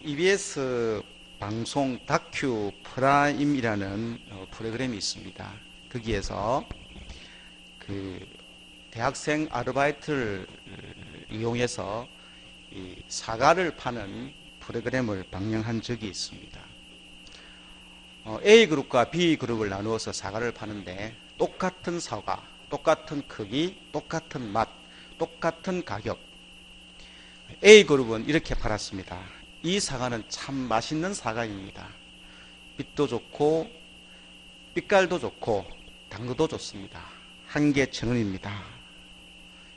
EBS 방송 다큐 프라임이라는 프로그램이 있습니다. 거기에서 그 대학생 아르바이트를 이용해서 이 사과를 파는 프로그램을 방영한 적이 있습니다. A그룹과 B그룹을 나누어서 사과를 파는데 똑같은 사과, 똑같은 크기, 똑같은 맛, 똑같은 가격. A그룹은 이렇게 팔았습니다. 이 사과는 참 맛있는 사과입니다. 빛도 좋고 빛깔도 좋고 당도도 좋습니다. 한 개 1,000원입니다.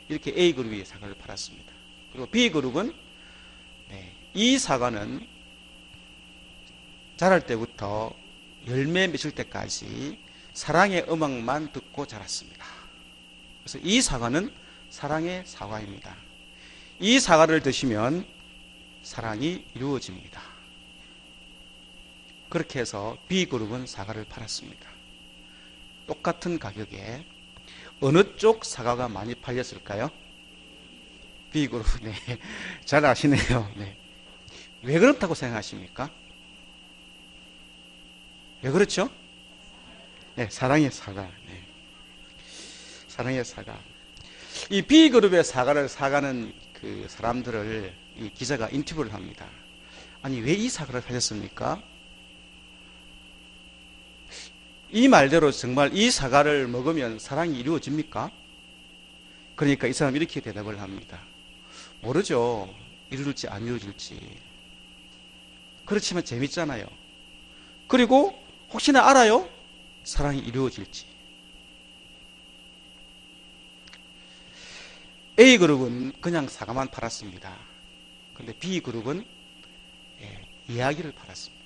이렇게 A그룹이 사과를 팔았습니다. 그리고 B그룹은 이 사과는 자랄 때부터 열매 맺을 때까지 사랑의 음악만 듣고 자랐습니다. 그래서 이 사과는 사랑의 사과입니다. 이 사과를 드시면 사랑이 이루어집니다. 그렇게 해서 B그룹은 사과를 팔았습니다. 똑같은 가격에 어느 쪽 사과가 많이 팔렸을까요? B그룹. 네, 잘 아시네요. 네. 왜 그렇다고 생각하십니까? 왜 그렇죠? 네, 사랑의 사과. 네. 사랑의 사과. 이 B그룹의 사과를 사가는 그 사람들을 이 기자가 인터뷰를 합니다. 아니, 왜 이 사과를 사셨습니까? 이 말대로 정말 이 사과를 먹으면 사랑이 이루어집니까? 그러니까 이 사람이 이렇게 대답을 합니다. 모르죠. 이루어질지 안 이루어질지. 그렇지만 재밌잖아요. 그리고 혹시나 알아요? 사랑이 이루어질지. A그룹은 그냥 사과만 팔았습니다. 그런데 B그룹은 이야기를 팔았습니다.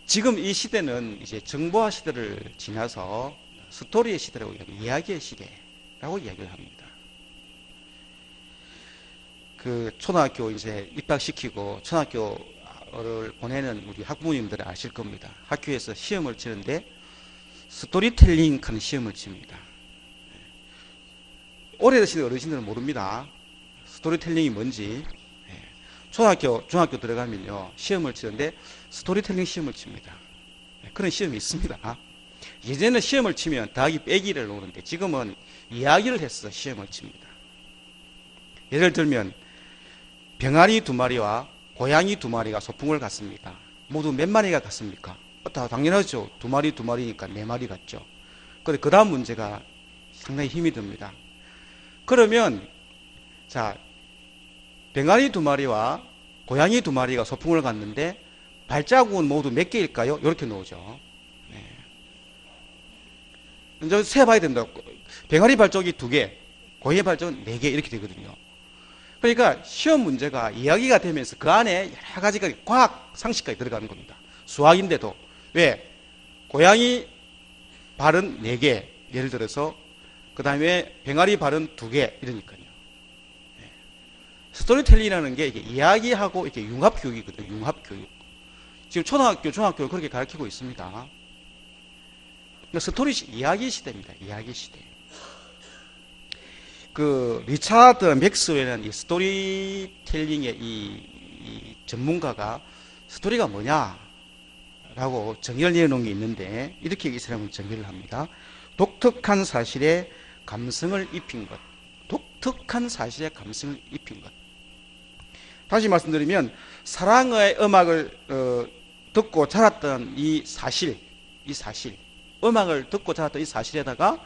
지금 이 시대는 이제 정보화 시대를 지나서 스토리의 시대라고 이야기합니다. 이야기의 시대라고 이야기를 합니다. 그 초등학교 이제 입학시키고 초등학교를 보내는 우리 학부모님들은 아실 겁니다. 학교에서 시험을 치는데 스토리텔링 하는 시험을 칩니다. 오래되신 어르신들은 모릅니다. 스토리텔링이 뭔지. 초등학교, 중학교 들어가면요, 시험을 치는데 스토리텔링 시험을 칩니다. 그런 시험이 있습니다. 예전에는 시험을 치면 더하기 빼기를 놓는데 지금은 이야기를 해서 시험을 칩니다. 예를 들면 병아리 2마리와 고양이 2마리가 소풍을 갔습니다. 모두 몇 마리가 갔습니까? 다 당연하죠. 2마리니까 4마리 갔죠. 그런데 그 다음 문제가 상당히 힘이 듭니다. 그러면 자, 병아리 2마리와 고양이 2마리가 소풍을 갔는데 발자국은 모두 몇 개일까요? 이렇게 나오죠. 이제 세봐야 된다. 병아리 발자국이 2개, 고양이 발자국은 4개 이렇게 되거든요. 그러니까 시험 문제가 이야기가 되면서 그 안에 여러 가지가 과학 상식까지 들어가는 겁니다. 수학인데도. 왜? 고양이 발은 4개, 예를 들어서 그 다음에 병아리 발은 2개 이러니까요. 스토리텔링이라는 게 이게 이야기하고 이렇게 융합교육이거든요. 융합교육. 지금 초등학교, 중학교를 그렇게 가르치고 있습니다. 그러니까 스토리 이야기 시대입니다. 이야기 시대. 그 리차드 맥스웰은 이 스토리텔링의 이 전문가가 스토리가 뭐냐라고 정의를 내놓은 게 있는데 이렇게 이 사람은 정의를 합니다. 독특한 사실에 감성을 입힌 것. 독특한 사실에 감성을 입힌 것. 다시 말씀드리면 사랑의 음악을 듣고 자랐던 이 사실, 음악을 듣고 자랐던 이 사실에다가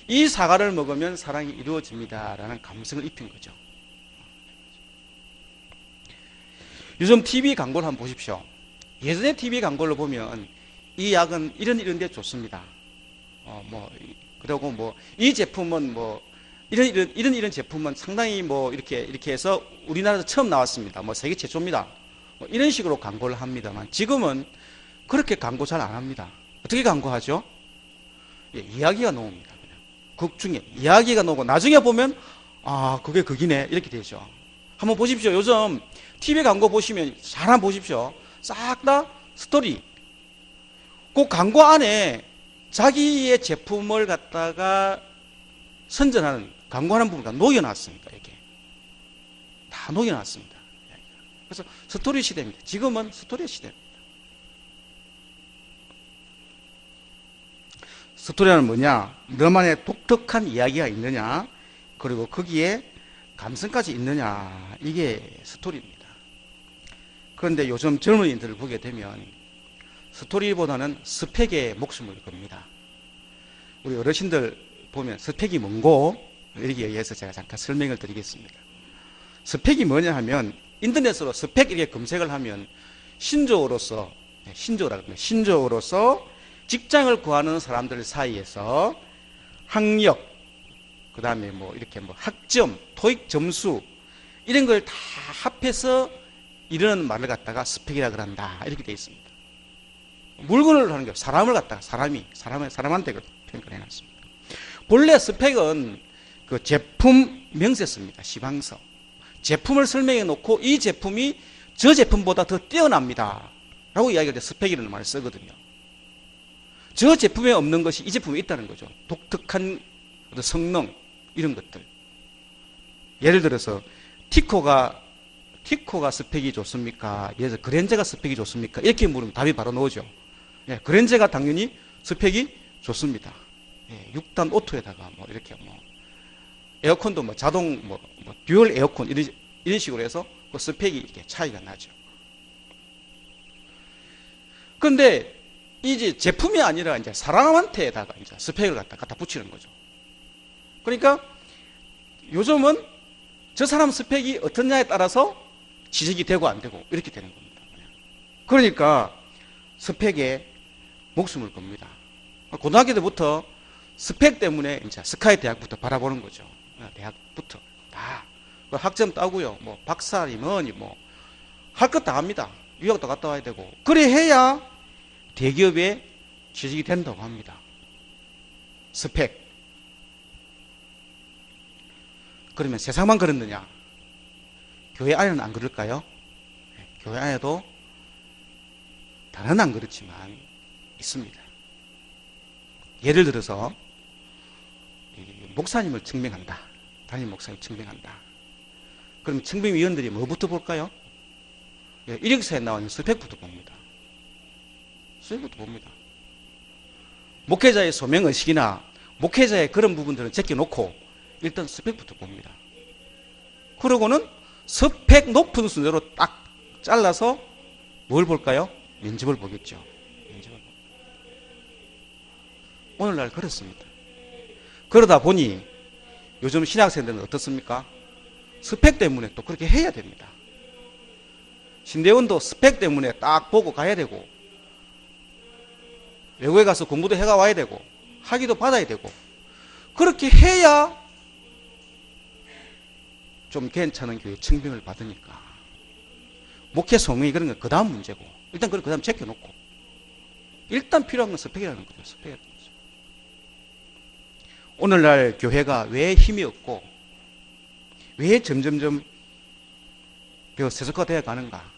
이 사과를 먹으면 사랑이 이루어집니다라는 감성을 입힌 거죠. 요즘 TV 광고를 한번 보십시오. 예전에 TV 광고를 보면 이 약은 이런 데 좋습니다. 그리고 이 제품은 이런 제품은 상당히 이렇게 해서 우리나라에서 처음 나왔습니다. 세계 최초입니다. 이런 식으로 광고를 합니다만 지금은 그렇게 광고 잘 안 합니다. 어떻게 광고하죠? 이야기가 나옵니다. 극 중에 이야기가 나오고 나중에 보면 그게 극이네 이렇게 되죠. 한번 보십시오. 요즘 TV 광고 보시면 잘 한번 보십시오. 싹 다 스토리. 그 광고 안에 자기의 제품을 갖다가 선전하는 광고하는 부분을 다 녹여놨으니까 이게 다 녹여놨습니다. 그래서 스토리 시대입니다. 지금은 스토리 시대입니다. 스토리는 뭐냐? 너만의 독특한 이야기가 있느냐? 그리고 거기에 감성까지 있느냐? 이게 스토리입니다. 그런데 요즘 젊은이들을 보게 되면 스토리보다는 스펙에 목숨을 겁니다. 우리 어르신들 보면 스펙이 뭔고? 이렇게 얘기해서 제가 잠깐 설명을 드리겠습니다. 스펙이 뭐냐 하면 인터넷으로 스펙 이렇게 검색을 하면 신조어로서 직장을 구하는 사람들 사이에서 학력, 그 다음에 뭐 이렇게 뭐 학점, 토익 점수 이런 걸 다 합해서 이런 말을 갖다가 스펙이라 그런다 이렇게 되어 있습니다. 물건을 하는 게 사람을 갖다가 사람한테 평가를 해놨습니다. 본래 스펙은 그 제품 명세서입니다. 시방서. 제품을 설명해 놓고 이 제품이 저 제품보다 더 뛰어납니다 라고 이야기할 때 스펙이라는 말을 쓰거든요. 저 제품에 없는 것이 이 제품에 있다는 거죠. 독특한 성능 이런 것들. 예를 들어서 티코가 스펙이 좋습니까? 예를 들어서 그랜저가 스펙이 좋습니까? 이렇게 물으면 답이 바로 나오죠. 예, 그랜저가 당연히 스펙이 좋습니다. 예, 6단 오토에다가 뭐 이렇게 뭐 에어컨도 뭐 자동 뭐 듀얼 에어컨 이런 식으로 해서 그 스펙이 이렇게 차이가 나죠. 그런데 이제 제품이 아니라 이제 사람한테다가 이제 스펙을 갖다 붙이는 거죠. 그러니까 요즘은 저 사람 스펙이 어떠냐에 따라서 지적이 되고 안 되고 이렇게 되는 겁니다. 그러니까 스펙에 목숨을 겁니다. 고등학교 때부터 스펙 때문에 이제 스카이 대학부터 바라보는 거죠. 대학부터 다 학점 따고요. 뭐 박사니 뭐니 뭐 할 것 다 합니다. 유학도 갔다 와야 되고 그래 해야 대기업에 취직이 된다고 합니다. 스펙. 그러면 세상만 그렇느냐? 교회 안에는 안 그럴까요? 교회 안에도 다른 안 그렇지만 있습니다. 예를 들어서 목사님을 증명한다. 담임 목사님 증명한다. 그럼 증명위원들이 뭐부터 볼까요? 이력서에 나오는 스펙부터 봅니다. 스펙부터 봅니다. 목회자의 소명의식이나 목회자의 그런 부분들은 제껴놓고 일단 스펙부터 봅니다. 그러고는 스펙 높은 순서로 딱 잘라서 뭘 볼까요? 면접을 보겠죠. 면접을 봅니다. 오늘날 그렇습니다. 그러다 보니 요즘 신학생들은 어떻습니까? 스펙 때문에 또 그렇게 해야 됩니다. 신대원도 스펙 때문에 딱 보고 가야 되고 외국에 가서 공부도 해가 와야 되고 학위도 받아야 되고 그렇게 해야 좀 괜찮은 교회 증빙을 받으니까 목회 소명이 그런 건 그 다음 문제고 일단 그 다음 제껴놓고 일단 필요한 건 스펙이라는 거죠. 스펙이라는 거죠. 오늘날 교회가 왜 힘이 없고 왜 점점점 세속화되어 가는가?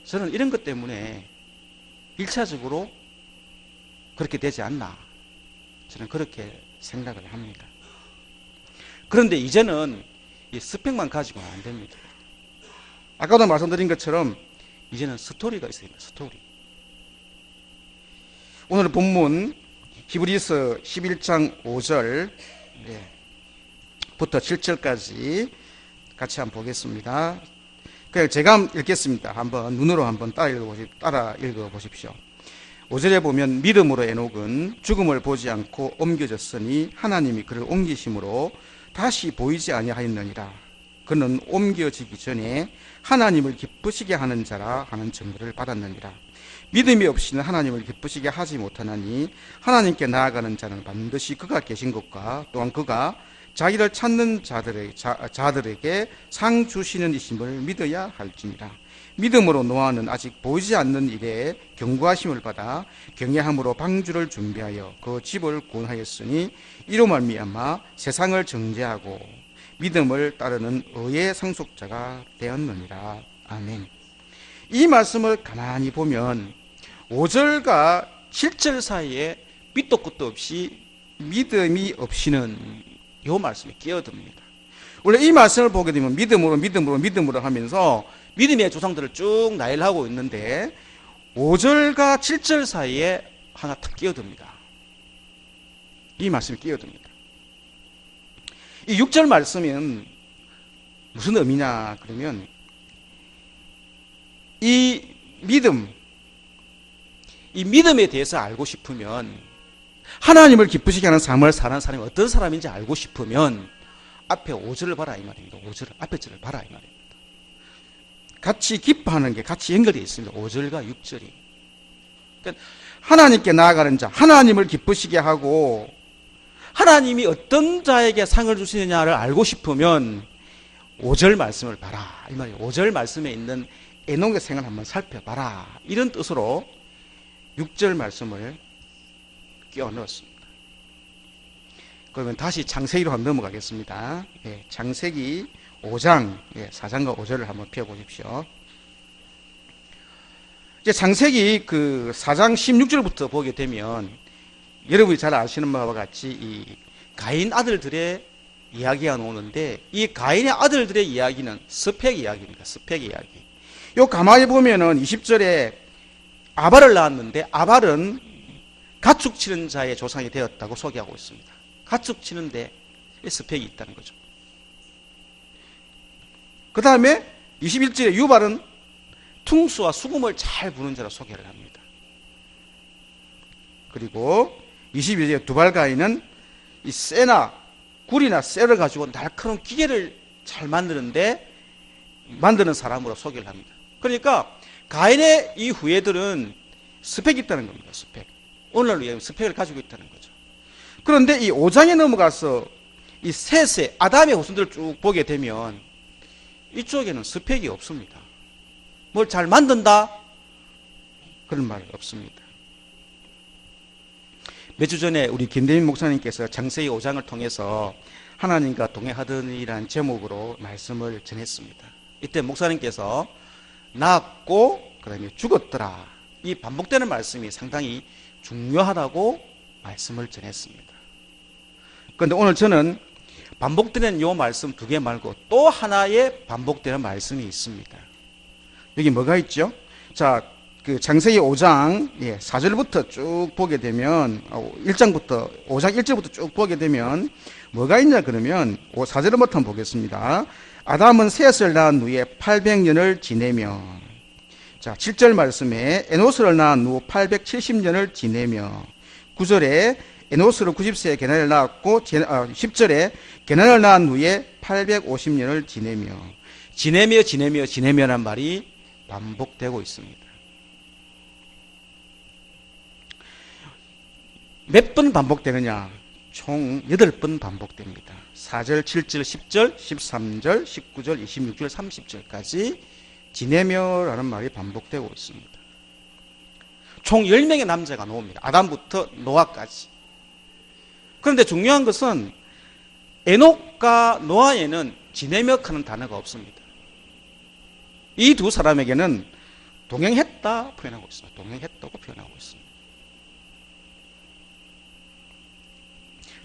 저는 이런 것 때문에 1차적으로 그렇게 되지 않나? 저는 그렇게 생각을 합니다. 그런데 이제는 이 스펙만 가지고는 안 됩니다. 아까도 말씀드린 것처럼 이제는 스토리가 있어야 됩니다. 스토리. 오늘 본문 히브리서 11장 5절 부터 7절까지 같이 한번 보겠습니다. 그냥 제가 읽겠습니다. 한번 눈으로 한번 따라 읽어보십시오. 5절에 보면 믿음으로 에녹은 죽음을 보지 않고 옮겨졌으니 하나님이 그를 옮기심으로 다시 보이지 아니하였느니라. 그는 옮겨지기 전에 하나님을 기쁘시게 하는 자라 하는 증거를 받았느니라. 믿음이 없이는 하나님을 기쁘시게 하지 못하나니 하나님께 나아가는 자는 반드시 그가 계신 것과 또한 그가 자기를 찾는 자들에게 상 주시는 이심을 믿어야 할지니라. 믿음으로 노아는 아직 보이지 않는 일에 경고하심을 받아 경외함으로 방주를 준비하여 그 집을 구원하였으니 이로 말미암아 세상을 정죄하고 믿음을 따르는 의의 상속자가 되었느니라. 아멘. 이 말씀을 가만히 보면 5절과 7절 사이에 밑도 끝도 없이 믿음이 없이는 이 말씀에 끼어듭니다. 원래 이 말씀을 보게 되면 믿음으로 하면서 믿음의 조상들을 쭉 나열하고 있는데 5절과 7절 사이에 하나 탁 끼어듭니다. 이 말씀이 끼어듭니다. 이 6절 말씀은 무슨 의미냐 그러면 이 믿음에 대해서 알고 싶으면 하나님을 기쁘시게 하는 삶을 사는 사람이 어떤 사람인지 알고 싶으면 앞에 5절을 봐라 이 말입니다. 5절 앞에 절을 봐라 이 말입니다. 같이 기뻐하는 게 같이 연결되어 있습니다. 5절과 6절이. 그러니까 하나님께 나아가는 자, 하나님을 기쁘시게 하고 하나님이 어떤 자에게 상을 주시느냐를 알고 싶으면 5절 말씀을 봐라 이 말이에요. 5절 말씀에 있는 에녹의 생을 한번 살펴봐라 이런 뜻으로 6절 말씀을 끼워 넣었습니다. 그러면 다시 창세기로 한번 넘어가겠습니다. 예, 창세기 5장 4장과 5절을 한번 펴보십시오. 이제 창세기 그 4장 16절부터 보게 되면 여러분이 잘 아시는 바와 같이 이 가인 아들들의 이야기가 나오는데 이 가인의 아들들의 이야기는 스펙 이야기입니다. 스펙 이야기. 요 가만히 보면은 20절에 아발을 낳았는데 아발은 가축 치는 자의 조상이 되었다고 소개하고 있습니다. 가축 치는데 스펙이 있다는 거죠. 그 다음에 21절에 유발은 퉁수와 수금을 잘 부는 자로 소개를 합니다. 그리고 22절에 두발가인은 이 쇠나 굴이나 쇠를 가지고 날카로운 기계를 잘 만드는 사람으로 소개를 합니다. 그러니까 가인의 이 후예들은 스펙이 있다는 겁니다. 스펙. 오늘날로 얘기하면 스펙을 가지고 있다는 거죠. 그런데 이 5장에 넘어가서 이 셋의 아담의 후손들을 쭉 보게 되면 이쪽에는 스펙이 없습니다. 뭘 잘 만든다? 그런 말 없습니다. 몇 주 전에 우리 김대민 목사님께서 창세기 5장을 통해서 하나님과 동행하더니라는 제목으로 말씀을 전했습니다. 이때 목사님께서 낳았고 그 다음에 죽었더라. 이 반복되는 말씀이 상당히 중요하다고 말씀을 전했습니다. 그런데 오늘 저는 반복되는 이 말씀 2개 말고 또 하나의 반복되는 말씀이 있습니다. 여기 뭐가 있죠? 자, 그 창세기 5장 4절부터 쭉 보게 되면 1장부터 5장 1절부터 쭉 보게 되면 뭐가 있냐 그러면 4절부터 한번 보겠습니다. 아담은 셋을 낳은 후에 800년을 지내며, 자 7절 말씀에 에노스를 낳은 후 870년을 지내며, 9절에 에노스를 90세에 게난을 낳았고 10절에 게난을 낳은 후에 850년을 지내며란 말이 반복되고 있습니다. 몇 번 반복되느냐? 총 8번 반복됩니다. 4절, 7절, 10절, 13절, 19절, 26절, 30절까지 지내며라는 말이 반복되고 있습니다. 총 10명의 남자가 나옵니다. 아담부터 노아까지. 그런데 중요한 것은 에녹과 노아에는 지내며하는 단어가 없습니다. 이 두 사람에게는 동행했다 표현하고 있습니다. 동행했다고 표현하고 있습니다.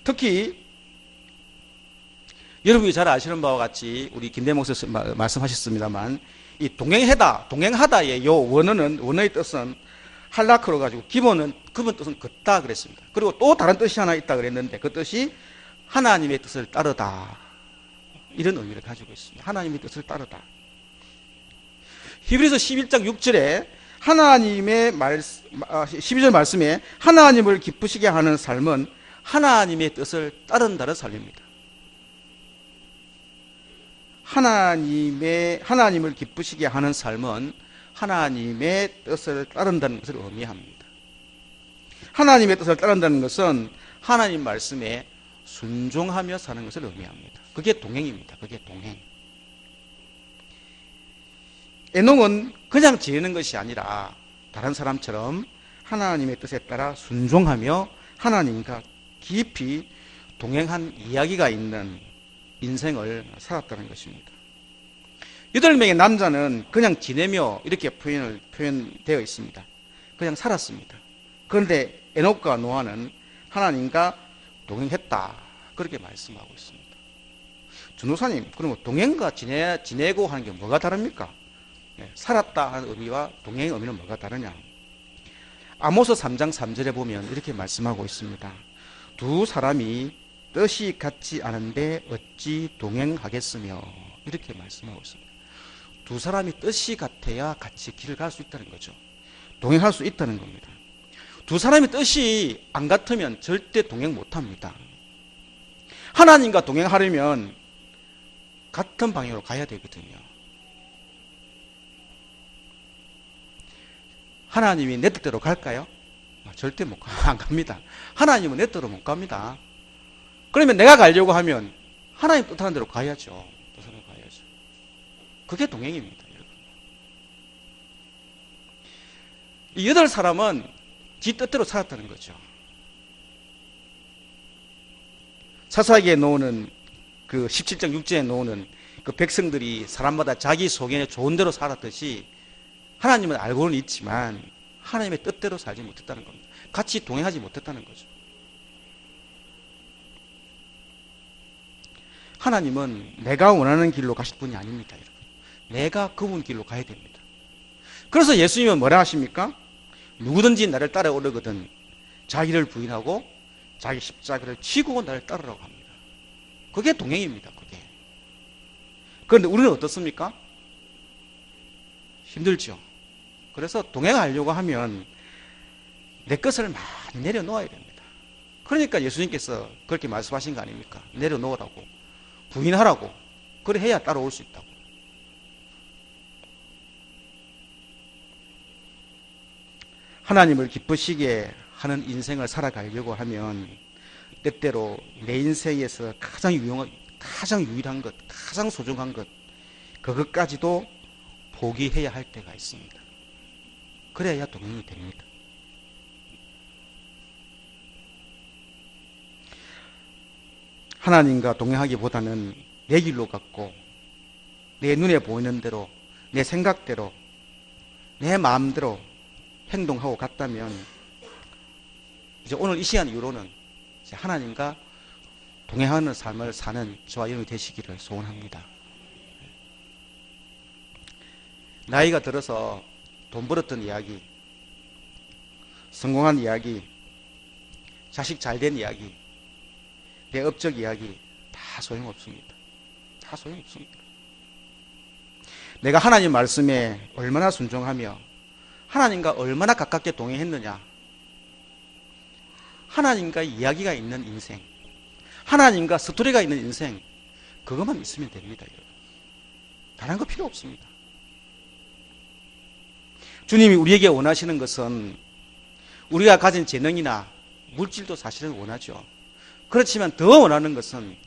특히 여러분이 잘 아시는 바와 같이 우리 김대모 목사님 말씀하셨습니다만 이 동행하다의 요 원어의 뜻은 할라크로 가지고 기본 뜻은 걷다 그랬습니다. 그리고 또 다른 뜻이 하나 있다 그랬는데 그 뜻이 하나님의 뜻을 따르다 이런 의미를 가지고 있습니다. 하나님의 뜻을 따르다. 히브리서 11장 6절에 하나님의 12절 말씀에 하나님을 기쁘시게 하는 삶은 하나님의 뜻을 따른다는 삶입니다. 하나님을 기쁘시게 하는 삶은 하나님의 뜻을 따른다는 것을 의미합니다. 하나님의 뜻을 따른다는 것은 하나님 말씀에 순종하며 사는 것을 의미합니다. 그게 동행입니다. 그게 동행. 에녹은 그냥 지내는 것이 아니라 다른 사람처럼 하나님의 뜻에 따라 순종하며 하나님과 깊이 동행한 이야기가 있는 인생을 살았다는 것입니다. 8명의 남자는 그냥 지내며 이렇게 표현되어 있습니다. 그냥 살았습니다. 그런데 에녹과 노아는 하나님과 동행했다 그렇게 말씀하고 있습니다. 전도사님, 그러면 동행과 지내고 하는 게 뭐가 다릅니까? 살았다 하는 의미와 동행의 의미는 뭐가 다르냐? 아모스 3장 3절에 보면 이렇게 말씀하고 있습니다. 두 사람이 뜻이 같지 않은데 어찌 동행하겠으며, 이렇게 말씀하고 있습니다. 두 사람이 뜻이 같아야 같이 길을 갈 수 있다는 거죠. 동행할 수 있다는 겁니다. 두 사람이 뜻이 안 같으면 절대 동행 못합니다. 하나님과 동행하려면 같은 방향으로 가야 되거든요. 하나님이 내 뜻대로 갈까요? 절대 안 갑니다. 하나님은 내 뜻대로 못 갑니다. 그러면 내가 가려고 하면 하나님 뜻하는 대로 가야죠. 그게 동행입니다, 여러분. 이 8사람은 지 뜻대로 살았다는 거죠. 사사기에 나오는 그 17장 6절에 나오는 그 백성들이 사람마다 자기 소견에 좋은 대로 살았듯이 하나님은 알고는 있지만 하나님의 뜻대로 살지 못했다는 겁니다. 같이 동행하지 못했다는 거죠. 하나님은 내가 원하는 길로 가실 분이 아닙니다, 여러분. 내가 그분 길로 가야 됩니다. 그래서 예수님은 뭐라 하십니까? 누구든지 나를 따라오려거든 자기를 부인하고 자기 십자가를 지고 나를 따르라고 합니다. 그게 동행입니다, 그게. 그런데 우리는 어떻습니까? 힘들죠. 그래서 동행하려고 하면 내 것을 많이 내려놓아야 됩니다. 그러니까 예수님께서 그렇게 말씀하신 거 아닙니까? 내려놓으라고, 부인하라고. 그래 해야 따라올 수 있다고. 하나님을 기쁘시게 하는 인생을 살아가려고 하면 때때로 내 인생에서 가장 유일한 것, 가장 소중한 것, 그것까지도 포기해야 할 때가 있습니다. 그래야 동행이 됩니다. 하나님과 동행하기보다는 내 길로 갔고 내 눈에 보이는 대로, 내 생각대로, 내 마음대로 행동하고 갔다면 이제 오늘 이 시간 이후로는 이제 하나님과 동행하는 삶을 사는 저와 여러분이 되시기를 소원합니다. 나이가 들어서 돈 벌었던 이야기, 성공한 이야기, 자식 잘된 이야기, 내 업적 이야기 다 소용없습니다. 다 소용없습니다. 내가 하나님 말씀에 얼마나 순종하며 하나님과 얼마나 가깝게 동행했느냐, 하나님과 이야기가 있는 인생, 하나님과 스토리가 있는 인생, 그것만 있으면 됩니다, 여러분. 다른 거 필요 없습니다. 주님이 우리에게 원하시는 것은 우리가 가진 재능이나 물질도 사실은 원하죠. 그렇지만 더 원하는 것은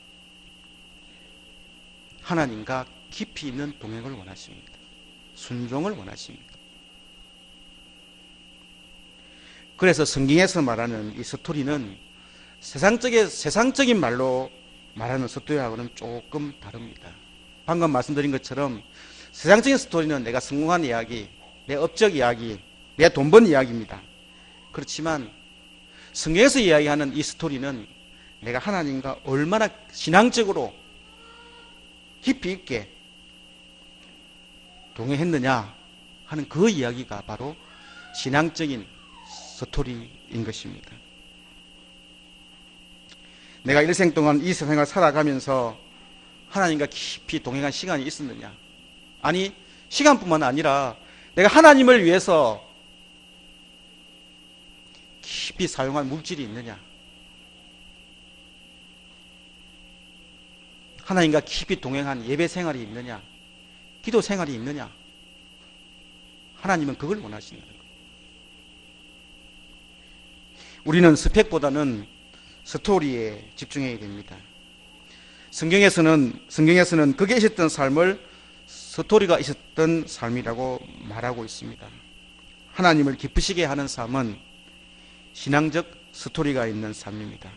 하나님과 깊이 있는 동행을 원하십니다. 순종을 원하십니다. 그래서 성경에서 말하는 이 스토리는 세상적인 말로 말하는 스토리하고는 조금 다릅니다. 방금 말씀드린 것처럼 세상적인 스토리는 내가 성공한 이야기, 내 업적 이야기, 내 돈 번 이야기입니다. 그렇지만 성경에서 이야기하는 이 스토리는 내가 하나님과 얼마나 신앙적으로 깊이 있게 동행했느냐 하는 그 이야기가 바로 신앙적인 스토리인 것입니다. 내가 일생 동안 이 세상을 살아가면서 하나님과 깊이 동행한 시간이 있었느냐? 아니, 시간뿐만 아니라 내가 하나님을 위해서 깊이 사용한 물질이 있느냐? 하나님과 깊이 동행한 예배 생활이 있느냐? 기도 생활이 있느냐? 하나님은 그걸 원하시는 거예요. 우리는 스펙보다는 스토리에 집중해야 됩니다. 성경에서는 그게 있었던 삶을 스토리가 있었던 삶이라고 말하고 있습니다. 하나님을 기쁘시게 하는 삶은 신앙적 스토리가 있는 삶입니다.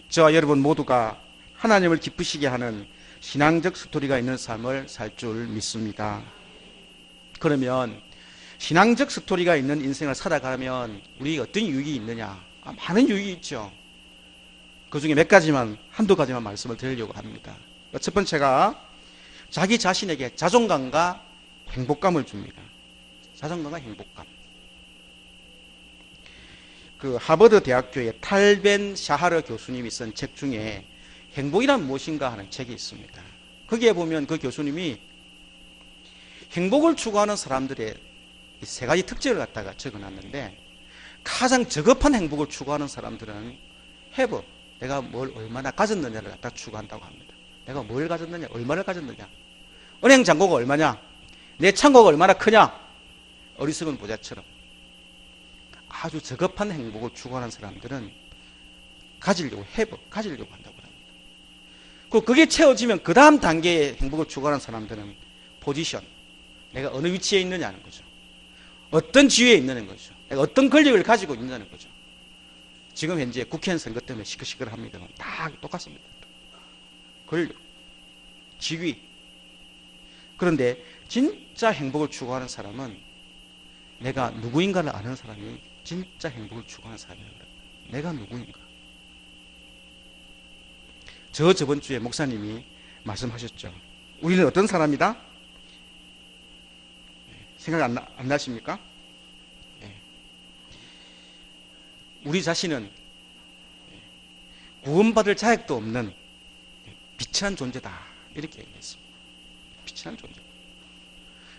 저와 여러분 모두가 하나님을 기쁘시게 하는 신앙적 스토리가 있는 삶을 살 줄 믿습니다. 그러면 신앙적 스토리가 있는 인생을 살아가면 우리가 어떤 유익이 있느냐? 많은 유익이 있죠. 그 중에 몇 가지만, 한두 가지만 말씀을 드리려고 합니다. 첫 번째가 자기 자신에게 자존감과 행복감을 줍니다. 자존감과 행복감. 그 하버드 대학교의 탈벤 샤하르 교수님이 쓴 책 중에 행복이란 무엇인가 하는 책이 있습니다. 거기에 보면 그 교수님이 행복을 추구하는 사람들의 이 세 가지 특징을 갖다가 적어놨는데, 가장 저급한 행복을 추구하는 사람들은 have, 내가 뭘 얼마나 가졌느냐를 갖다 추구한다고 합니다. 내가 뭘 가졌느냐, 얼마를 가졌느냐, 은행 잔고가 얼마냐, 내 창고가 얼마나 크냐, 어리석은 부자처럼 아주 저급한 행복을 추구하는 사람들은 가지려고 가지려고 한다고 합니다. 그리고 그게 채워지면 그 다음 단계의 행복을 추구하는 사람들은 포지션, 내가 어느 위치에 있느냐는 거죠. 어떤 지위에 있느냐는 거죠. 내가 어떤 권력을 가지고 있느냐는 거죠. 지금 현재 국회의원 선거 때문에 시끌시끌합니다만 다 똑같습니다. 권력, 지위. 그런데 진짜 행복을 추구하는 사람은 내가 누구인가를 아는 사람이 진짜 행복을 추구하는 사람입니다. 내가 누구인가. 저번 주에 목사님이 말씀하셨죠. 우리는 어떤 사람이다? 생각 안 나십니까? 우리 자신은 구원받을 자격도 없는 비천한 존재다. 이렇게 얘기했습니다. 비천한 존재.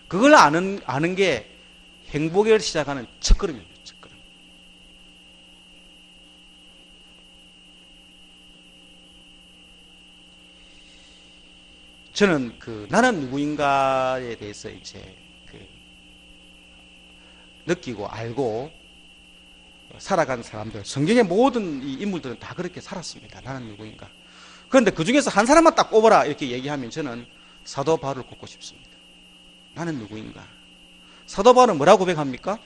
그걸 아는 게 행복을 시작하는 첫걸음입니다. 첫걸음. 저는 나는 누구인가에 대해서 이제 느끼고 알고 살아간 사람들, 성경의 모든 이 인물들은 다 그렇게 살았습니다. 나는 누구인가. 그런데 그 중에서 한 사람만 딱 꼽아라 이렇게 얘기하면 저는 사도 바울을 꼽고 싶습니다. 나는 누구인가. 사도 바울은 뭐라고 고백합니까?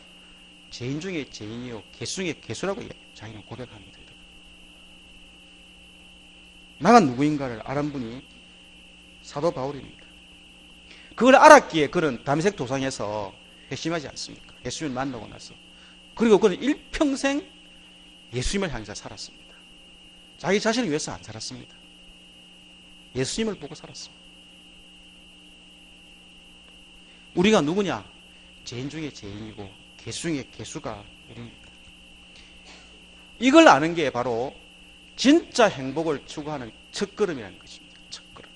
죄인 중에 죄인이요 개수 중에 개수라고 자기는 고백합니다. 나는 누구인가를 알은 분이 사도 바울입니다. 그걸 알았기에 그는 다메섹 도상에서 회심하지 않습니까? 예수님을 만나고 나서. 그리고 그는 일평생 예수님을 향해서 살았습니다. 자기 자신을 위해서 안 살았습니다. 예수님을 보고 살았습니다. 우리가 누구냐? 죄인 중에 죄인이고 개수 중에 개수가 우리입니다. 이걸 아는 게 바로 진짜 행복을 추구하는 첫걸음이라는 것입니다. 첫걸음.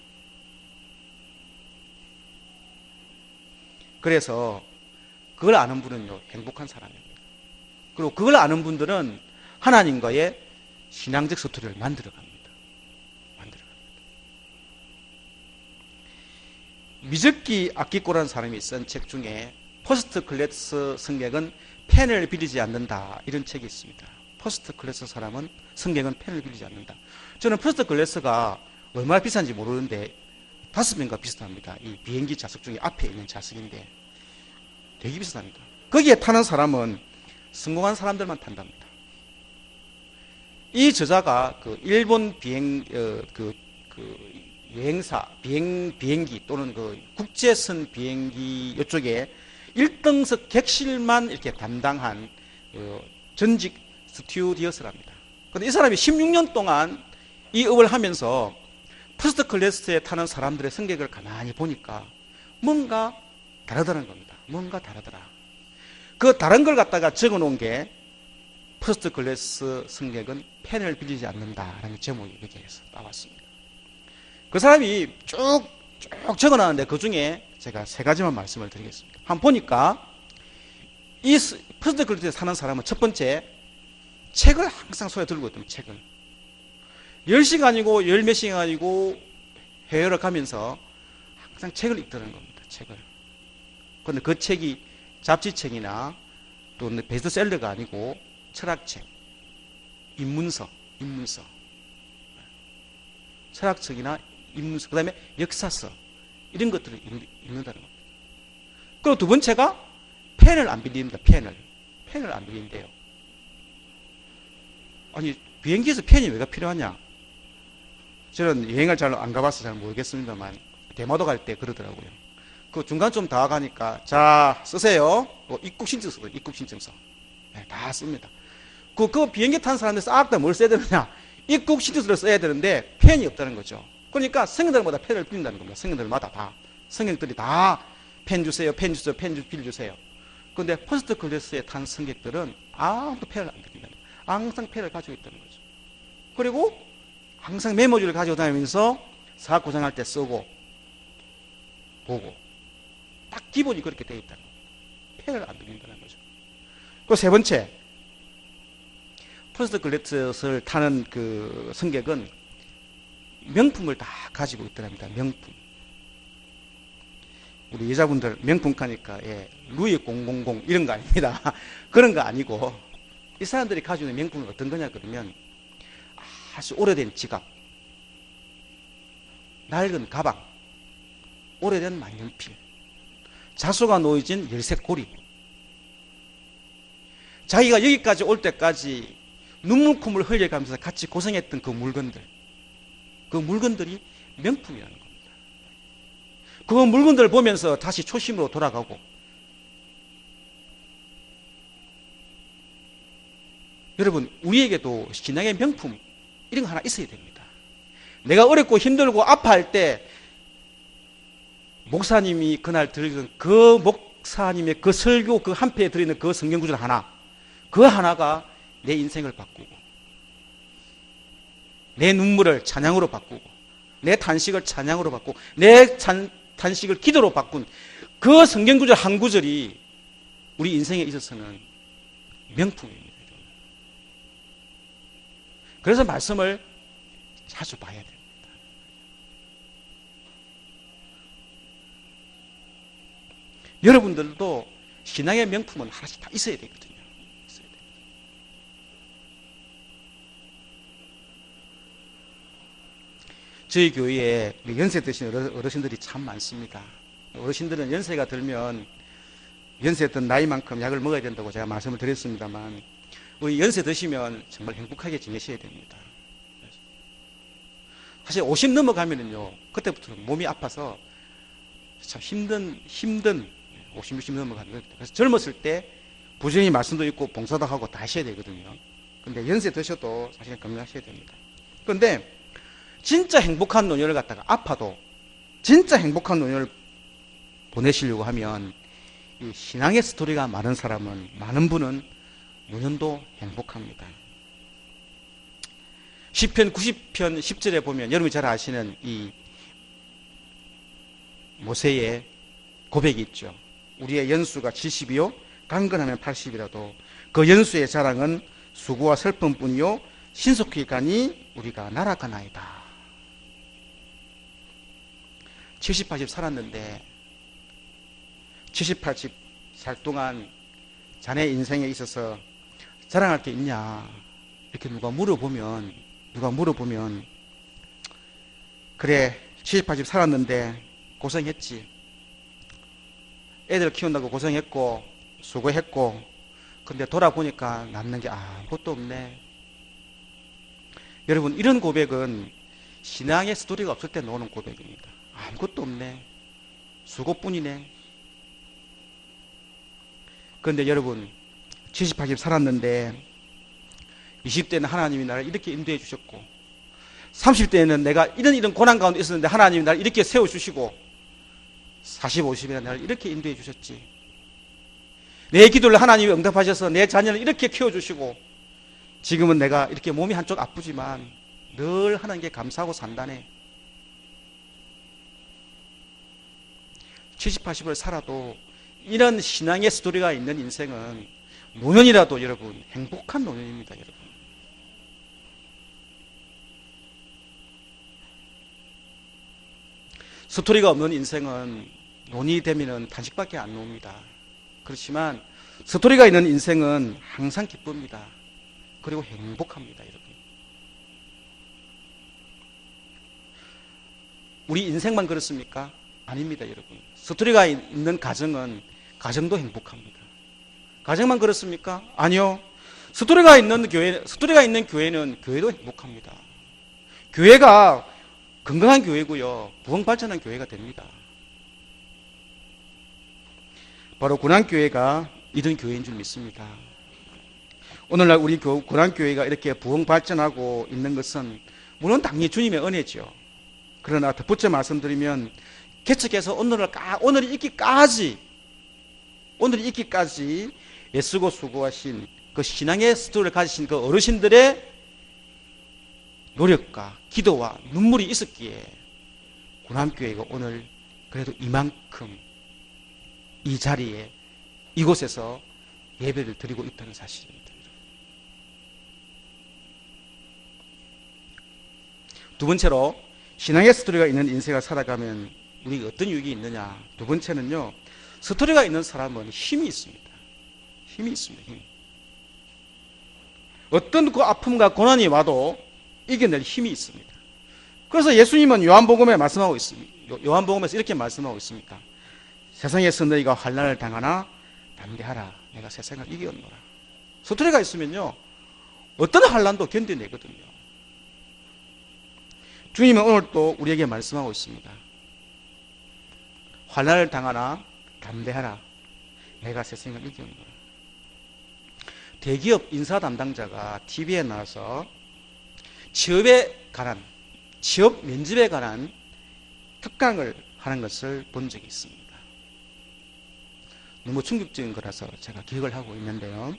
그래서 그걸 아는 분은요, 행복한 사람입니다. 그리고 그걸 아는 분들은 하나님과의 신앙적 스토리를 만들어 갑니다. 미즈키 아키코라는 사람이 쓴 책 중에 퍼스트 클래스 승객은 펜을 빌리지 않는다, 이런 책이 있습니다. 퍼스트 클래스 사람은 승객은 펜을 빌리지 않는다. 저는 퍼스트 클래스가 얼마나 비싼지 모르는데 5배인가 비슷합니다. 이 비행기 좌석 중에 앞에 있는 좌석인데 되게 비쌉니다. 거기에 타는 사람은 성공한 사람들만 탄답니다. 이 저자가 일본 여행사 비행기 또는 국제선 비행기 이쪽에 1등석 객실만 이렇게 담당한 전직 스튜어디스랍니다. 그런데 이 사람이 16년 동안 이 업을 하면서 퍼스트 클래스에 타는 사람들의 승객을 가만히 보니까 뭔가 다르다는 겁니다. 뭔가 다르더라. 그 다른 걸 갖다가 적어 놓은 게 퍼스트 클래스 승객은 펜을 빌리지 않는다라는 제목이 이렇게 해서 나왔습니다. 그 사람이 쭉 적어 놨는데 그 중에 제가 3가지만 말씀을 드리겠습니다. 한번 보니까 이 퍼스트 클래스에 사는 사람은 첫 번째, 책을 항상 손에 들고 있던 책을 10시간이고 10몇 시간이고 해외를 가면서 항상 책을 읽더라는 겁니다. 책을. 그런데 그 책이 잡지책이나 또 베스트셀러가 아니고 철학책, 인문서, 철학책이나 인문서, 그 다음에 역사서, 이런 것들을 읽는다는 겁니다. 그리고 두 번째가 펜을 안 빌립니다. 펜을 안 빌린대요. 아니, 비행기에서 펜이 왜가 필요하냐? 저는 여행을 잘 안 가봐서 잘 모르겠습니다만 대마도 갈 때 그러더라고요. 그 중간 좀 다 가니까 자 쓰세요. 입국신청서, 입국신청서. 네, 다 씁니다. 그 비행기 탄 사람들 싹 다 뭘 써야 되느냐? 입국 신청서를 써야 되는데 펜이 없다는 거죠. 그러니까 성경들마다 펜을 빌린다는 겁니다. 성경들마다 다. 성경들이 다 펜 주세요, 펜 주세요, 펜 빌려주세요. 그런데 퍼스트 클래스에 탄 성객들은 아무도 펜을 안 빌린다. 항상 펜을 가지고 있다는 거죠. 그리고 항상 메모지를 가지고 다니면서 사학 고생할 때 쓰고 보고 딱 기본이 그렇게 되어 있다는 거예요. 펜을 안 빌린다는 거죠. 그 세 번째, 퍼스트 클래스를 타는 그 승객은 명품을 다 가지고 있더랍니다. 명품. 우리 여자분들 명품 가니까 루이 000 이런 거 아닙니다. 그런 거 아니고 이 사람들이 가지고 있는 명품은 어떤 거냐 그러면 아주 오래된 지갑, 낡은 가방, 오래된 만년필, 자수가 놓여진 열쇠 고리. 자기가 여기까지 올 때까지 눈물콧물 흘려가면서 같이 고생했던 그 물건들이 명품이라는 겁니다. 그 물건들을 보면서 다시 초심으로 돌아가고, 여러분 우리에게도 신앙의 명품 이런 거 하나 있어야 됩니다. 내가 어렵고 힘들고 아파할 때 목사님이 그날 들은 그 목사님의 그 설교 그 한 편에 들어있는 그 성경 구절 하나, 그 하나가 내 인생을 바꾸고 내 눈물을 찬양으로 바꾸고 내 탄식을 찬양으로 바꾸고 내 탄식을 기도로 바꾼 그 성경 구절 한 구절이 우리 인생에 있어서는 명품입니다. 그래서 말씀을 자주 봐야 됩니다. 여러분들도 신앙의 명품은 하나씩 다 있어야 되거든요. 저희 교회에 연세 드신 어르신들이 참 많습니다. 어르신들은 연세가 들면 연세 든 나이만큼 약을 먹어야 된다고 제가 말씀을 드렸습니다만, 우리 연세 드시면 정말 행복하게 지내셔야 됩니다. 사실 50 넘어가면은요, 그때부터 몸이 아파서 참 힘든 50, 60 넘어가는. 그래서 젊었을 때 부지런히 말씀도 있고 봉사도 하고 다 하셔야 되거든요. 근데 연세 드셔도 사실은 건강하셔야 됩니다. 그런데 진짜 행복한 노년을 갖다가 아파도 진짜 행복한 노년을 보내시려고 하면 이 신앙의 스토리가 많은 사람은, 많은 분은 노년도 행복합니다. 시편 90편 10절에 보면 여러분이 잘 아시는 이 모세의 고백이 있죠. 우리의 연수가 70이요 강건하면 80이라도 그 연수의 자랑은 수고와 슬픔뿐이요 신속히 가니 우리가 날아가나이다. 70, 80 살았는데 70, 80 살 동안 자네 인생에 있어서 자랑할 게 있냐 이렇게 누가 물어보면 그래 70, 80 살았는데 고생했지, 애들 키운다고 고생했고 수고했고, 근데 돌아보니까 남는 게 아무것도 없네. 여러분 이런 고백은 신앙의 스토리가 없을 때 나오는 고백입니다. 아무것도 없네, 수고뿐이네. 그런데 여러분 70, 80 살았는데 20대는 하나님이 나를 이렇게 인도해 주셨고, 30대에는 내가 이런 고난 가운데 있었는데 하나님이 나를 이렇게 세워주시고, 40, 50에는 나를 이렇게 인도해 주셨지. 내 기도를 하나님이 응답하셔서 내 자녀를 이렇게 키워주시고, 지금은 내가 이렇게 몸이 한쪽 아프지만 늘 하나님께 감사하고 산다네. 70, 80을 살아도 이런 신앙의 스토리가 있는 인생은 노년이라도 여러분 행복한 노년입니다. 여러분 스토리가 없는 인생은 논이 되면은 탄식밖에 안 나옵니다. 그렇지만 스토리가 있는 인생은 항상 기쁩니다. 그리고 행복합니다. 여러분 우리 인생만 그렇습니까? 아닙니다. 여러분 스토리가 있는 가정은 가정도 행복합니다. 가정만 그렇습니까? 아니요. 스토리가 있는 교회는 교회도 행복합니다. 교회가 건강한 교회고요, 부흥발전한 교회가 됩니다. 바로 군안교회가 이런 교회인 줄 믿습니다. 오늘날 우리 고난교회가 이렇게 부흥 발전하고 있는 것은 물론 당연히 주님의 은혜죠. 그러나 덧붙여 말씀드리면 개척해서 오늘이 있기까지 애쓰고 수고하신 그 신앙의 스토리를 가지신 그 어르신들의 노력과 기도와 눈물이 있었기에 고난교회가 오늘 그래도 이만큼 이 자리에 이곳에서 예배를 드리고 있다는 사실입니다. 두 번째로 신앙의 스토리가 있는 인생을 살아가면 우리가 어떤 유익이 있느냐. 두 번째는요, 스토리가 있는 사람은 힘이 있습니다. 힘이 있습니다. 힘. 어떤 그 아픔과 고난이 와도 이겨낼 힘이 있습니다. 그래서 예수님은 요한복음에 말씀하고 있습니다. 요한복음에서 이렇게 말씀하고 있습니다. 세상에서 너희가 환난을 당하나 담대하라. 내가 세상을 이겼노라. 스토리가 있으면요, 어떤 환난도 견뎌내거든요. 주님은 오늘 또 우리에게 말씀하고 있습니다. 환난을 당하나 담대하라. 내가 세상을 이겼노라. 대기업 인사 담당자가 TV에 나와서 취업 면접에 관한 특강을 하는 것을 본 적이 있습니다. 너무 충격적인 거라서 제가 기억을 하고 있는데요.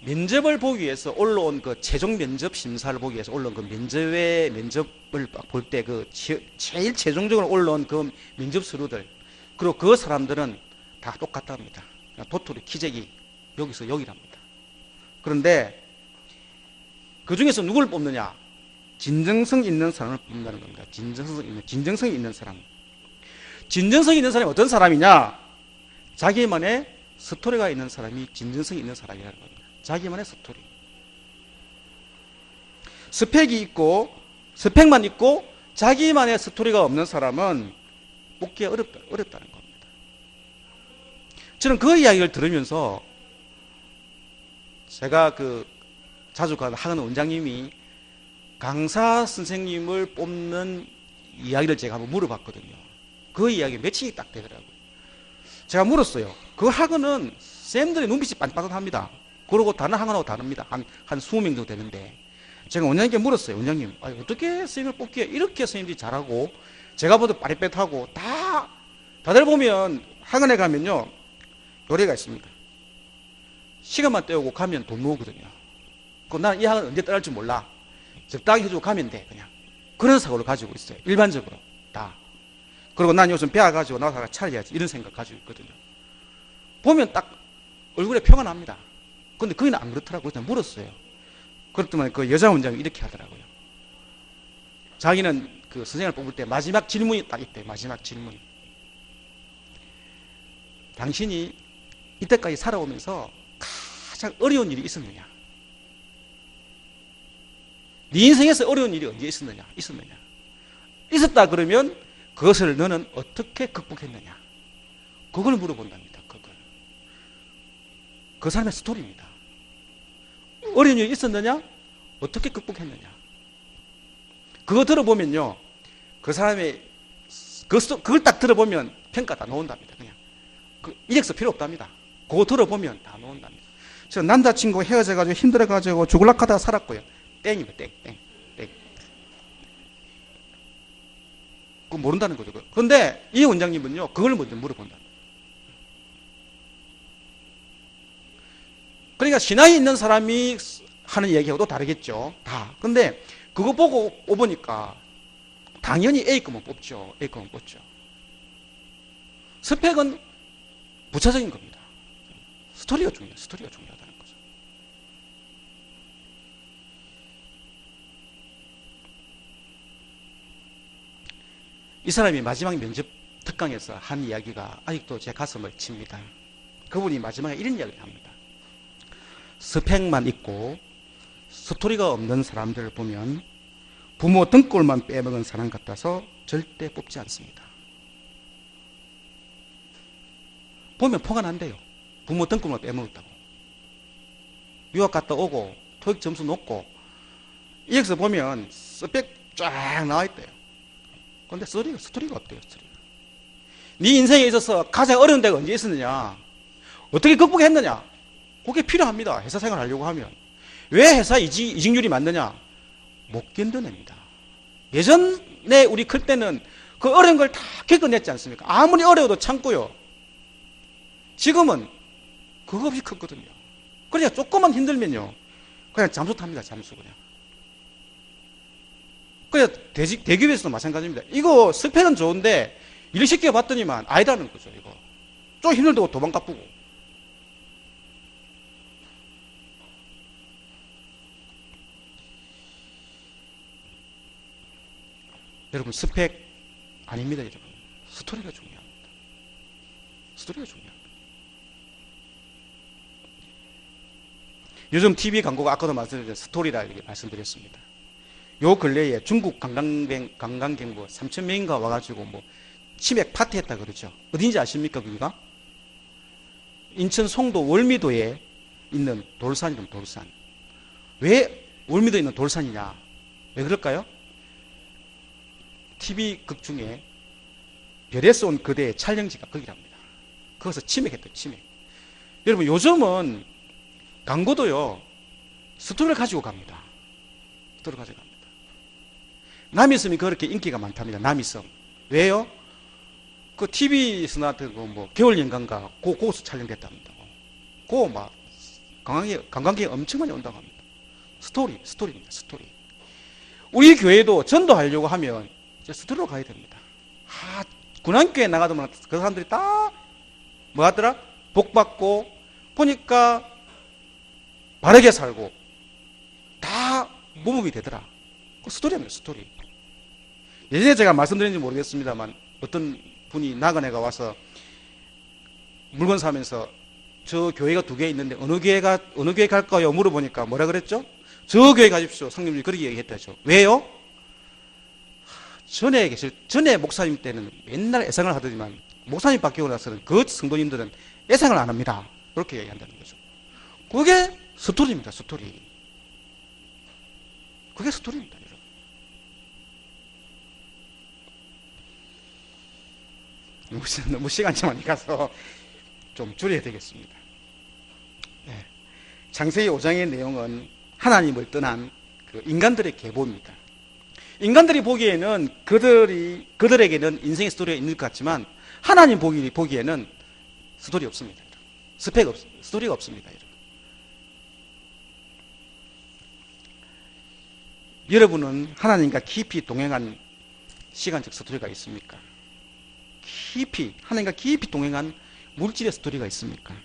면접을 보기 위해서 올라온 그 최종 면접 심사를 보기 위해서 올라온 그 면접을 볼 때 그 제일 최종적으로 올라온 그 면접 서류들, 그리고 그 사람들은 다 똑같답니다. 도토리 키재기 여기서 여기랍니다. 그런데 그 중에서 누굴 뽑느냐? 진정성 있는 사람을 뽑는다는 겁니다. 진정성이 있는 사람. 진정성이 있는 사람이 어떤 사람이냐? 자기만의 스토리가 있는 사람이 진정성이 있는 사람이라는 겁니다. 자기만의 스토리. 스펙만 있고 자기만의 스토리가 없는 사람은 뽑기가 어렵다는 겁니다. 저는 그 이야기를 들으면서 제가 자주 가는 학원 원장님이 강사 선생님을 뽑는 이야기를 제가 한번 물어봤거든요. 그 이야기 며칠이 딱 되더라고요. 제가 물었어요. 그 학원은 쌤들의 눈빛이 반짝반짝합니다. 그리고 다른 학원하고 다릅니다. 한 20명 정도 되는데 제가 원장님께 물었어요. 원장님, 어떻게 선생님을 뽑기에 이렇게 선생님들이 잘하고 제가 봐도 빠릿빠릿하고 다들 보면 학원에 가면요, 요래가 있습니다. 시간만 때우고 가면 돈 모으거든요. 나는 이 학원 언제 떠날 줄 몰라. 적당히 해주고 가면 돼. 그냥 그런 사고를 가지고 있어요. 일반적으로 다. 그리고 난 요즘 배워가지고 나와서 차려야지 이런 생각 가지고 있거든요. 보면 딱 얼굴에 표가 납니다. 근데 거기는 안 그렇더라고요. 그래서 물었어요. 그렇더만 그 여자 원장이 이렇게 하더라고요. 자기는 그 선생님을 뽑을 때 마지막 질문이 딱 있대요. 마지막 질문. 당신이 이때까지 살아오면서 가장 어려운 일이 있었느냐? 네 인생에서 어려운 일이 언제 있었느냐? 있었다 그러면 그것을 너는 어떻게 극복했느냐? 그걸 물어본답니다. 그 사람의 스토리입니다. 어려운 일이 있었느냐? 어떻게 극복했느냐? 그거 들어보면요, 그 사람의 그걸 딱 들어보면 평가 다 나온답니다. 그냥 이력서 필요 없답니다. 그거 들어보면 다 나온답니다. 저 남자친구 헤어져가지고 힘들어가지고 죽을락 하다가 살았고요. 땡입니다. 땡. 그거 모른다는 거죠. 그런데 이 원장님은요, 그걸 먼저 물어본다. 그러니까 신앙이 있는 사람이 하는 얘기하고도 다르겠죠. 다. 근데 그거 보고 뽑으니까 당연히 A급은 뽑죠. 스펙은 부차적인 겁니다. 스토리가 중요하다는 거죠. 이 사람이 마지막 면접 특강에서 한 이야기가 아직도 제 가슴을 칩니다. 그분이 마지막에 이런 이야기를 합니다. 스펙만 있고 스토리가 없는 사람들을 보면 부모 등골만 빼먹은 사람 같아서 절대 뽑지 않습니다. 보면 포가 난대요. 부모 등골만 빼먹었다고. 유학 갔다 오고 토익 점수 높고 이력서 보면 스펙 쫙 나와 있대요. 그런데 스토리가 없대요. 네 인생에 있어서 가장 어려운 데가 언제 있었느냐? 어떻게 극복했느냐? 그게 필요합니다. 회사 생활 하려고 하면. 왜 회사 이직률이 많느냐? 못 견뎌냅니다. 예전에 우리 클 때는 그 어려운 걸 다 겪어냈지 않습니까? 아무리 어려워도 참고요. 지금은 그거 없이 컸거든요. 그러니까 조금만 힘들면요, 그냥 잠수 탑니다. 잠수 그냥. 그냥 대기업에서도 마찬가지입니다. 이거 스펙은 좋은데 일 시켜봤더니만 아니라는 거죠. 이거 좀 힘들다고 도망가 뿌고. 여러분, 스펙 아닙니다. 여러분, 스토리가 중요합니다. 스토리가 중요합니다. 요즘 TV 광고가 아까도 말씀드린 스토리라 이렇게 말씀드렸습니다. 요 근래에 중국 관광객 3,000명인가 와가지고 치맥 파티했다 그러죠. 어딘지 아십니까? 거기가 인천 송도 월미도에 있는 돌산이라는 돌산. 왜 월미도에 있는 돌산이냐? 왜 그럴까요? TV 극 중에 별에서 온 그대의 촬영지가 거기랍니다. 거기서 치맥했대요. 치맥. 여러분, 요즘은 광고도요, 스토리를 가지고 갑니다. 스토리를 가지고 갑니다. 남이섬이 그렇게 인기가 많답니다. 남이섬. 왜요? 그 TV에서 나왔던 겨울 연가인가 거기서 촬영됐답니다. 그거 막 관광객이 엄청 많이 온다고 합니다. 스토리입니다. 스토리. 우리 교회도 전도하려고 하면 스토리로 가야 됩니다. 군안교회 나가도 그 사람들이 다 뭐 하더라? 복 받고 보니까 바르게 살고 다 모범이 되더라. 그 스토리입니다. 스토리. 예전에 제가 말씀드렸는지 모르겠습니다만 어떤 분이 나그네가 와서 물건 사면서 저 교회가 2개 있는데 어느 교회 갈까요? 물어보니까 뭐라 그랬죠? 저 교회 가십시오. 상님이 그렇게 얘기했다죠. 왜요? 전에 목사님 때는 맨날 애상을 하더니만 목사님 바뀌고 나서는 그 성도님들은 애상을 안 합니다. 그렇게 얘기한다는 거죠. 그게 스토리입니다. 스토리. 그게 스토리입니다. 여러분. 너무 시간이 많이 가서 좀 줄여야 되겠습니다. 네. 창세기 5장의 내용은 하나님을 떠난 그 인간들의 계보입니다. 인간들이 보기에는 그들에게는 인생의 스토리가 있는 것 같지만 하나님 보기에는 스토리 없습니다. 스토리가 없습니다. 여러분은 하나님과 깊이 동행한 시간적 스토리가 있습니까? 하나님과 깊이 동행한 물질의 스토리가 있습니까?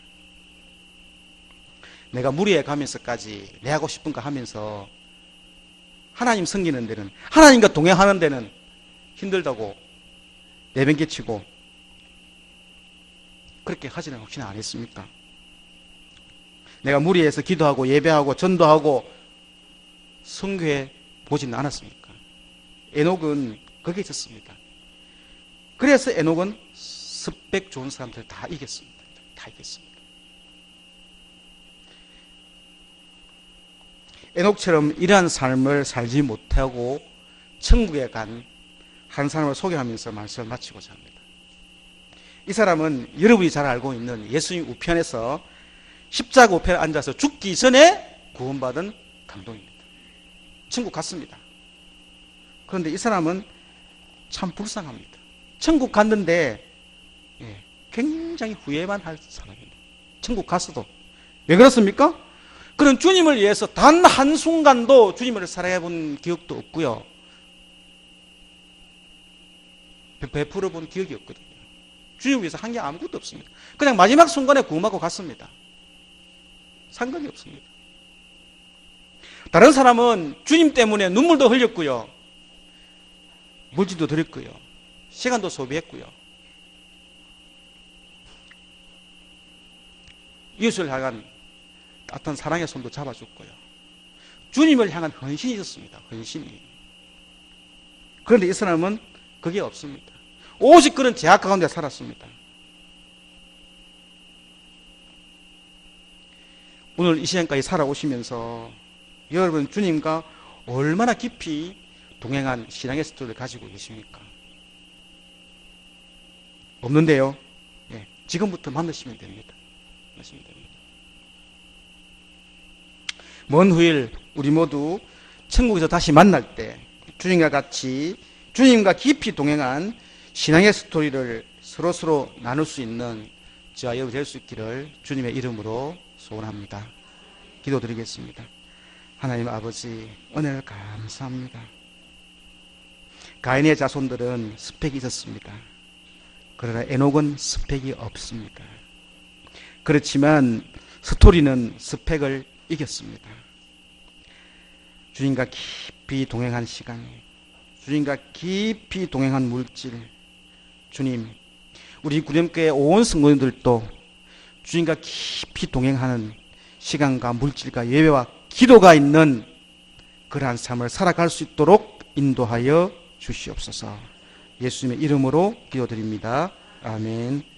내가 무리에 가면서까지 내 하고 싶은 거 하면서 하나님 섬기는 데는, 하나님과 동행하는 데는 힘들다고 내ben개치고 그렇게 하지는 혹시나 안 했습니까? 내가 무리에서 기도하고 예배하고 전도하고 선교해 보지는 않았습니까? 에녹은 거기에 있었습니다. 그래서 에녹은 스펙 좋은 사람들 다 이겼습니다. 다 이겼습니다. 에녹처럼 이러한 삶을 살지 못하고 천국에 간 한 사람을 소개하면서 말씀을 마치고자 합니다. 이 사람은 여러분이 잘 알고 있는 예수님 우편에서 십자가 우편에 앉아서 죽기 전에 구원받은 감독입니다. 천국 갔습니다. 그런데 이 사람은 참 불쌍합니다. 천국 갔는데 굉장히 후회만 할 사람입니다. 천국 갔어도. 왜 그렇습니까? 그는 주님을 위해서 단 한순간도 주님을 사랑해 본 기억도 없고요. 베풀어 본 기억이 없거든요. 주님을 위해서 한 게 아무것도 없습니다. 그냥 마지막 순간에 구원받고 갔습니다. 상관이 없습니다. 다른 사람은 주님 때문에 눈물도 흘렸고요. 물질도 드렸고요. 시간도 소비했고요. 이웃을 향한 따뜻한 사랑의 손도 잡아줬고요. 주님을 향한 헌신이 있었습니다. 헌신이. 그런데 이 사람은 그게 없습니다. 오직 그런 제약 가운데 살았습니다. 오늘 이 시간까지 살아오시면서 여러분 주님과 얼마나 깊이 동행한 신앙의 스토리를 가지고 계십니까? 없는데요. 지금부터 만나시면 됩니다. 만나시면 됩니다. 먼 후일 우리 모두 천국에서 다시 만날 때 주님과 같이 주님과 깊이 동행한 신앙의 스토리를 서로서로 나눌 수 있는 저와 여러분이 될 수 있기를 주님의 이름으로 소원합니다. 기도드리겠습니다. 하나님 아버지, 은혜를 감사합니다. 가인의 자손들은 스펙이 있었습니다. 그러나 에녹은 스펙이 없습니다. 그렇지만 스토리는 스펙을 이겼습니다. 주님과 깊이 동행한 시간, 주님과 깊이 동행한 물질, 주님, 우리 구념교회 온 성도님들도 주님과 깊이 동행하는 시간과 물질과 예배와 기도가 있는 그러한 삶을 살아갈 수 있도록 인도하여 주시옵소서. 예수님의 이름으로 기도드립니다. 아멘.